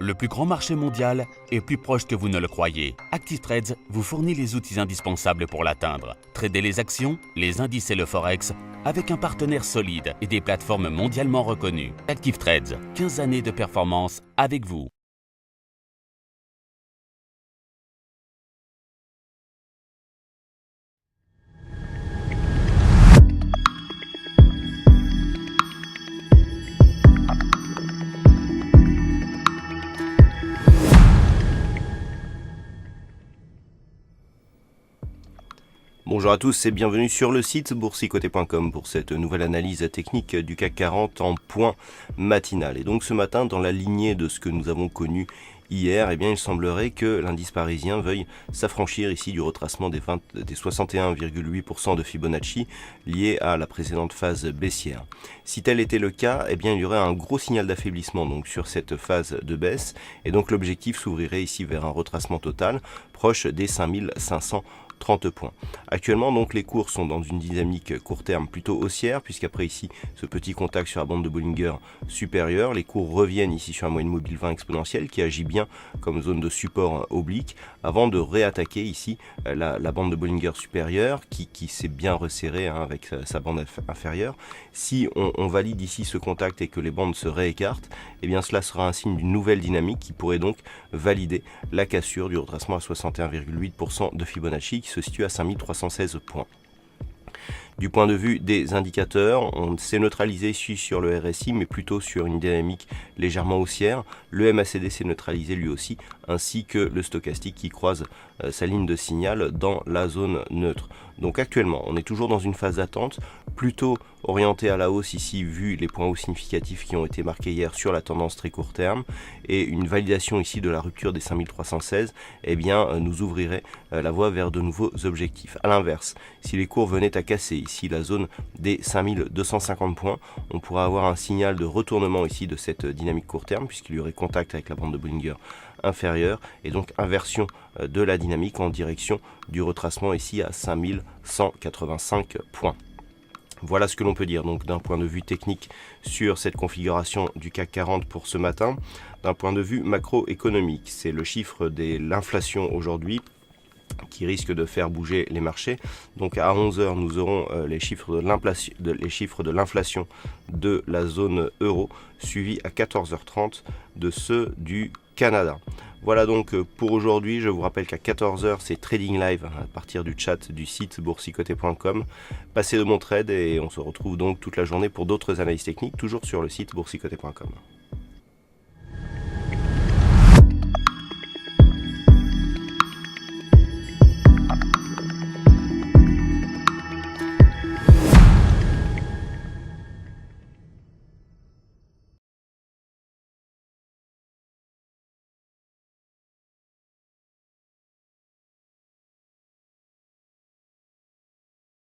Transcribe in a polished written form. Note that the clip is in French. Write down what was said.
Le plus grand marché mondial est plus proche que vous ne le croyez. ActiveTrades vous fournit les outils indispensables pour l'atteindre. Tradez les actions, les indices et le forex avec un partenaire solide et des plateformes mondialement reconnues. ActiveTrades, 15 années de performance avec vous. Bonjour à tous et bienvenue sur le site boursicoté.com pour cette nouvelle analyse technique du CAC 40 en point matinal. Et donc ce matin, dans la lignée de ce que nous avons connu hier, il semblerait que l'indice parisien veuille s'affranchir ici du retracement des 61,8% de Fibonacci lié à la précédente phase baissière. Si tel était le cas, il y aurait un gros signal d'affaiblissement donc sur cette phase de baisse et donc l'objectif s'ouvrirait ici vers un retracement total proche des 5530 points. Actuellement, donc, les cours sont dans une dynamique court terme plutôt haussière, puisqu'après ici, ce petit contact sur la bande de Bollinger supérieure, les cours reviennent ici sur la moyenne mobile 20 exponentielle qui agit bien comme zone de support oblique, avant de réattaquer ici la bande de Bollinger supérieure qui s'est bien resserrée avec sa bande inférieure. Si on valide ici ce contact et que les bandes se réécartent, cela sera un signe d'une nouvelle dynamique qui pourrait donc valider la cassure du retracement à 61,8% de Fibonacci qui se situe à 5316 points. Du point de vue des indicateurs, on s'est neutralisé ici sur le RSI, mais plutôt sur une dynamique légèrement haussière. Le MACD s'est neutralisé lui aussi, ainsi que le stochastique qui croise sa ligne de signal dans la zone neutre. Donc actuellement, on est toujours dans une phase d'attente, plutôt orientée à la hausse ici, vu les points hauts significatifs qui ont été marqués hier sur la tendance très court terme, et une validation ici de la rupture des 5316, nous ouvrirait la voie vers de nouveaux objectifs. A l'inverse, si les cours venaient à casser ici la zone des 5250 points, on pourrait avoir un signal de retournement ici de cette dynamique court terme, puisqu'il y aurait contact avec la bande de Bollinger inférieure, et donc inversion de la dynamique en direction du retracement ici à 5185 points. Voilà ce que l'on peut dire donc d'un point de vue technique sur cette configuration du CAC 40 pour ce matin. D'un point de vue macroéconomique, c'est le chiffre de l'inflation aujourd'hui qui risque de faire bouger les marchés. Donc à 11h, nous aurons les chiffres de l'inflation de la zone euro, suivi à 14h30 de ceux du Canada. Voilà donc pour aujourd'hui. Je vous rappelle qu'à 14h, c'est Trading Live à partir du chat du site boursicoté.com. Passez de bon trade et on se retrouve donc toute la journée pour d'autres analyses techniques, toujours sur le site boursicoté.com.